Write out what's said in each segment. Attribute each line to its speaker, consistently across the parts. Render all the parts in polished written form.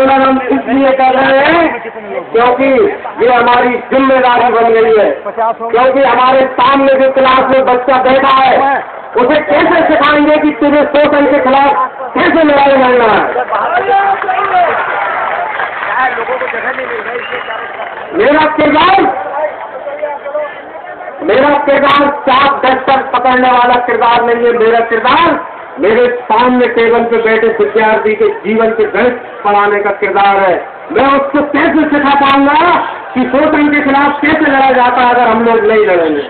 Speaker 1: आंदोलन हम इसलिए कर रहे हैं क्योंकि ये हमारी जिम्मेदारी बन गई है। क्योंकि हमारे सामने जो क्लास में बच्चा बैठा है उसे कैसे सिखाएंगे कि तुझे शोषण के खिलाफ कैसे लड़ाई लड़ना है। मेरा किरदार चाप दस्तर पकड़ने वाला किरदार नहीं है। मेरा किरदार मेरे सामने टेबल पे बैठे विद्यार्थी के जीवन के गणित पढ़ाने का किरदार है। मैं उसको कैसे सिखा पाऊंगा कि शोषण के खिलाफ कैसे लड़ा जाता है अगर हम लोग नहीं लड़ेंगे।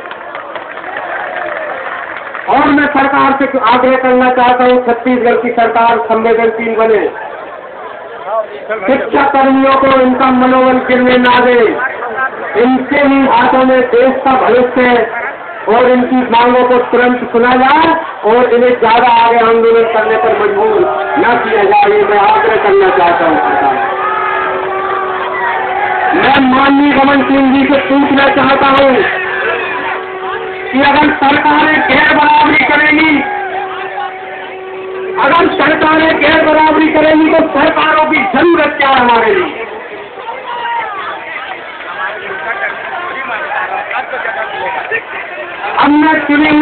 Speaker 1: और मैं सरकार से आग्रह करना चाहता हूँ, छत्तीसगढ़ की सरकार संवेदनशील बने, शिक्षा कर्मियों को इनका मनोबल गिरने ना दे, इनके ही हाथों में देश का भविष्य है और इनकी मांगों को तुरंत सुना जाए और इन्हें ज्यादा आगे आंदोलन करने पर मजबूर न किया जाए। मैं आग्रह करना चाहता हूँ सरकार। मैं माननीय रमन सिंह जी से पूछना चाहता हूँ कि अगर सरकारें गैर बराबरी करेंगी, अगर सरकारें गैर बराबरी करेंगी तो सरकारों की जरूरत क्या है हमारे लिए। हमने चुनी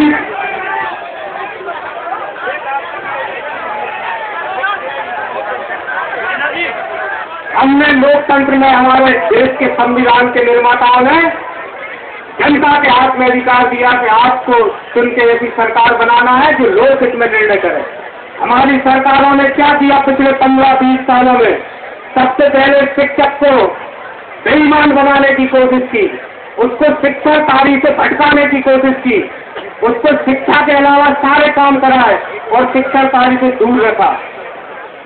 Speaker 1: लोकतंत्र में हमारे देश के संविधान के निर्माताओं ने जनता के हाथ में अधिकार दिया कि आपको चुन के यदि सरकार बनाना है जो लोकहित में निर्णय करे। हमारी सरकारों ने क्या किया पिछले 15-20 सालों में? सबसे पहले शिक्षक को बेईमान बनाने की कोशिश की, उसको शिक्षा कार्य से भटकाने की कोशिश की, उसको शिक्षा के अलावा सारे काम कराए और शिक्षा कार्य से दूर रखा।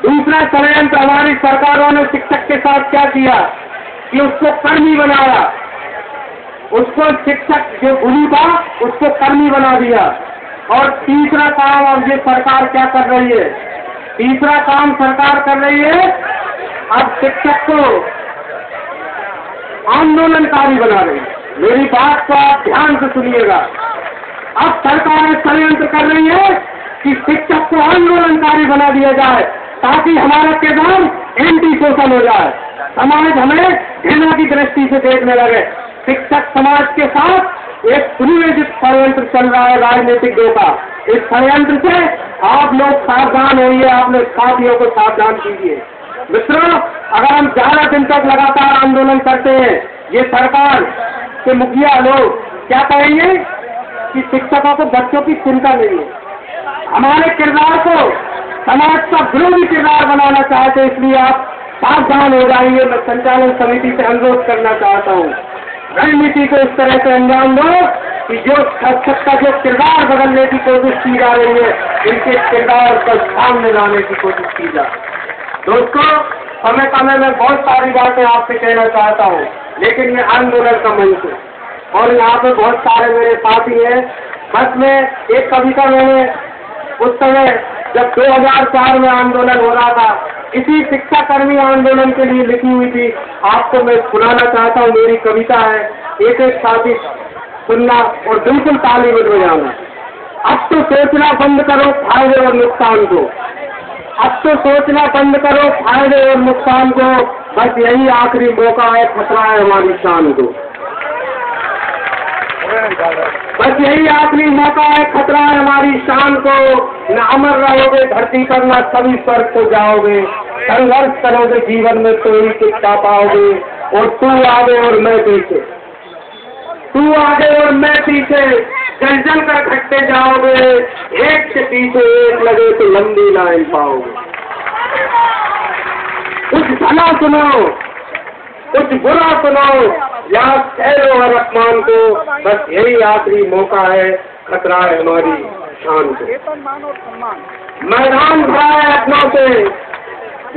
Speaker 1: दूसरा षड्यंत्र हमारी सरकारों ने शिक्षक के साथ क्या किया कि उसको कर्मी बनाया, उसको शिक्षक जो गुरु था उसको कर्मी बना दिया। और तीसरा काम अब ये सरकार क्या कर रही है? तीसरा काम सरकार कर रही है, अब शिक्षक को आंदोलनकारी बना रही है। मेरी बात को आप ध्यान से सुनिएगा। अब सरकार षड्यंत्र कर रही है कि शिक्षक को आंदोलनकारी बना दिया जाए ताकि हमारा किरदार एंटी सोशल हो जाए, समाज हमें घृणा की दृष्टि से देखने लगे। शिक्षक समाज के साथ एक सुनियोजित षड्यंत्र चल रहा है राजनीतिक दल का। इस षड्यंत्र से आप लोग सावधान होइए, आप लोग साथियों को सावधान कीजिए। मित्रों, अगर हम 11 दिन तक लगातार आंदोलन करते हैं, ये सरकार के मुखिया लोग क्या कहेंगे कि शिक्षकों को बच्चों की चिंता नहीं है। हमारे किरदार को समाज का विरोधी किरदार बनाना चाहते, इसलिए आप सावधान हो जाइए। मैं संचालन समिति से अनुरोध करना चाहता हूँ, रणनीति को इस तरह से अंजाम दो कि जो शिक्षक का जो किरदार बदलने की कोशिश की जा रही है, इनके किरदार को सामने लाने की कोशिश की जाए। दोस्तों, समय में बहुत सारी बातें आपसे कहना चाहता हूँ, लेकिन ये आंदोलन का मंच है और यहाँ पे बहुत सारे मेरे साथी हैं। बस में एक कविता मैंने उस समय जब 2004 में आंदोलन हो रहा था, इसी शिक्षा कर्मी आंदोलन के लिए लिखी हुई थी, आपको मैं सुनाना चाहता हूँ। मेरी कविता है, एक एक साथी सुनना और बिल्कुल ताली बजाना। अब तो सोचना बंद करो फायदे और नुकसान को, अब तो सोचना बंद करो फायदे और नुकसान को, बस यही आखिरी मौका है, खतरा है हमारी शान को। बस यही आखिरी मौका है, खतरा है हमारी शान को। न अमर रहोगे धरती पर, न सभी स्वर्ग को जाओगे। संघर्ष करोगे जीवन में तो ही कुछ पा पाओगे। और तू आगे और मैं पीछे, तू आगे और मैं पीछे, जल जल कर घटते जाओगे। एक के पीछे एक लगे तो लंबी लाइन पाओगे। कुछ भला सुनो, कुछ बुरा सुनो, याद ठहरो हर अपमान को, बस यही आखिरी मौका है, खतरा है हमारी शान को। मैदान भरा है अपनों से,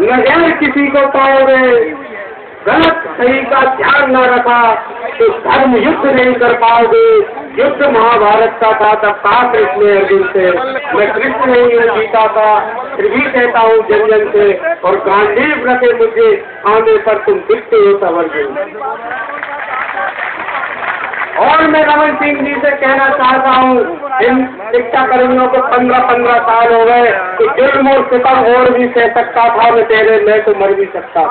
Speaker 1: न गैर किसी को पाओगे। गलत सही का ध्यान न रखा तो धर्म युद्ध नहीं कर पाओगे। युद्ध महाभारत का था, तब कहा कृष्ण अर्जुन से, मैं कृष्ण नहीं हूँ गीता का, फिर भी कहता हूँ जन जन से। और गांडीव रखे मुझे आने पर तुम दिखते हो तब अर्जुन। और मैं रमन सिंह जी से कहना चाहता हूँ, इन शिक्षा कर्मियों को 15-15 साल हो गए कि जुल्म और सितम और भी सह सकता था मैं तेरे, मैं तो मर भी सकता।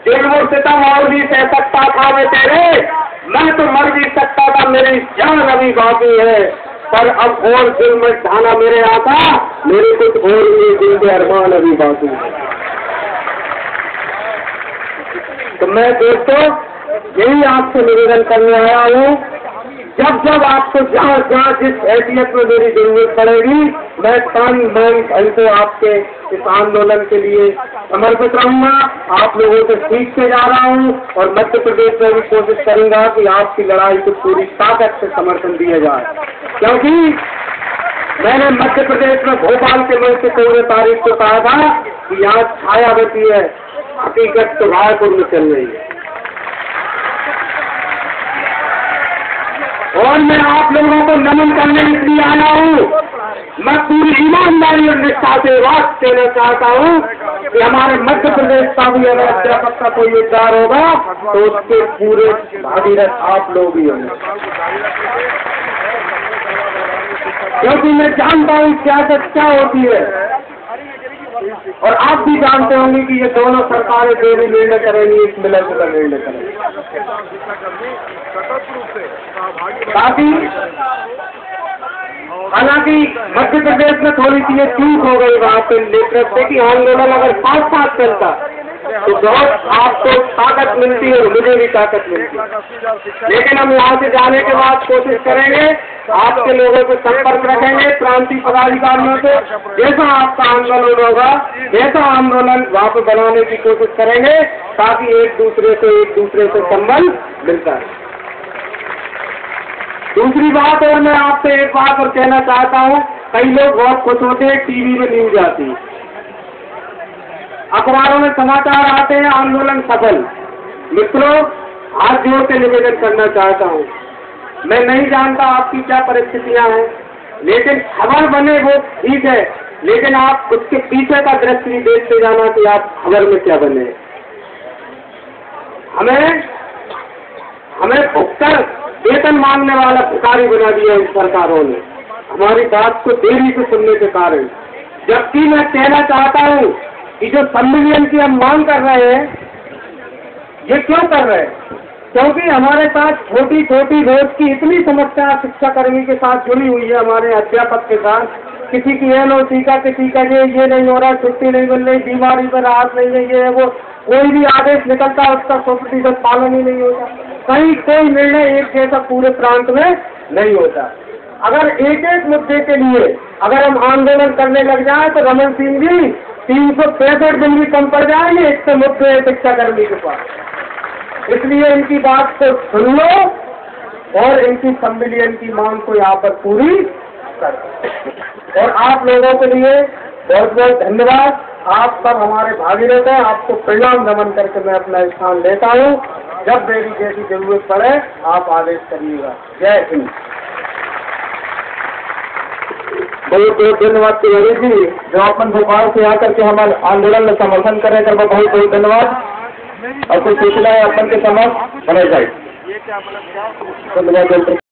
Speaker 1: जुल्म और सितम और भी सह सकता था मैं तेरे, मैं तो मर भी सकता था, मेरी जान अभी बाकी है। पर अब और जुल्म ढाना मेरे आता, मेरे कुछ और भी दिल के अरमान अभी बाकी है। तो मैं दोस्तों यही आपसे निवेदन करने आया हूँ, जब जब आपको जहाँ जहाँ जिस हैसियत में मेरी जरूरत पड़ेगी, मैं तन मन धन से आपके इस आंदोलन के लिए समर्पित रहूंगा। आप लोगों से सीखते जा रहा हूँ और मध्य प्रदेश में भी कोशिश करूंगा कि आपकी लड़ाई को पूरी ताकत से समर्थन दिया जाए, क्योंकि मैंने मध्य प्रदेश में भोपाल के मंच से 14 तारीख को कहा था कि यहाँ छायावती है, हकीकत तो रायपुर में चल रही है। और मैं आप लोगों को नमन करने इसलिए आया हूँ, मैं पूरी ईमानदारी और निष्ठा से बात देना चाहता हूँ कि हमारे मध्य प्रदेश का भी अगर अध्यापक का कोई उद्धार होगा तो उसके पूरे भागीरथ आप लोग ही होंगे, क्योंकि मैं जानता हूँ सियासत क्या होती है। और आप भी जानते होंगे कि ये दोनों सरकारें जो भी निर्णय करेंगी इस मिलन जुला निर्णय करेंगी, ताकि हालांकि मध्य प्रदेश में थोड़ी सी ये चूक हो गई वहाँ पे लेकर से कि आंदोलन अगर साथ साथ चलता तो बहुत आपको ताकत मिलती है और मुझे भी ताकत मिलती है। लेकिन हम यहाँ से जाने के बाद कोशिश करेंगे, आपके लोगों को संपर्क रखेंगे, प्रांतीय पदाधिकारियों से, जैसा आपका आंदोलन होगा जैसा आंदोलन वहाँ पे बनाने की कोशिश करेंगे, ताकि एक दूसरे से संबंध मिलता है। दूसरी बात, और मैं आपसे एक बात और कहना चाहता हूँ, कई लोग बहुत खुश होते हैं टीवी में न्यूज आती है, अखबारों में समाचार आते हैं आंदोलन सफल। मित्रों, हाथ जोड़ के निवेदन करना चाहता हूँ, मैं नहीं जानता आपकी क्या परिस्थितियां हैं, लेकिन खबर बने वो ठीक है, लेकिन आप उसके पीछे का दृश्य भी देखते जाना कि आप खबर में क्या बने। हमें भुगतर वेतन मांगने वाला भिखारी बना दिया इन सरकारों ने, हमारी बात को देरी से सुनने के कारण। जबकि मैं कहना चाहता हूँ कि जो सम्मिलियन की हम मांग कर रहे हैं, ये क्यों कर रहे हैं? क्योंकि हमारे पास छोटी छोटी रोज की इतनी समस्या शिक्षा कर्मी के साथ जुड़ी हुई है, हमारे अध्यापक के साथ। किसी की एनओसी का, किसी का ये नहीं हो रहा, छुट्टी नहीं मिल रही, बीमारी पर राहत नहीं है, ये है वो, कोई भी आदेश निकलता है उसका 100% पालन ही नहीं होता। कहीं कोई निर्णय एक जैसा पूरे प्रांत में नहीं होता। अगर एक एक मुद्दे के लिए अगर हम आंदोलन करने लग जाए तो रमन सिंह जी 365 दिन भी कम पड़ जाएंगे इससे मुद्दे शिक्षा कर्मी के पास। इसलिए इनकी बात को सुन लो और इनकी सम्मिलियन की मांग को यहाँ पर पूरी कर। और आप लोगों के लिए बहुत बहुत धन्यवाद। आप सब हमारे भागीरथ हैं, आपको प्रणाम नमन करके मैं अपना स्थान लेता हूँ। जब मेरी जैसी जरूरत पड़े आप आदेश करिएगा। जय हिंद। बहुत बहुत धन्यवाद तिवारी जी, जो अपन भोपाल से आकर के हमारे आंदोलन में समर्थन करें, कर बहुत बहुत धन्यवाद। और कुछ सूचना है अपन के समक्ष बनाई जाए। धन्यवाद।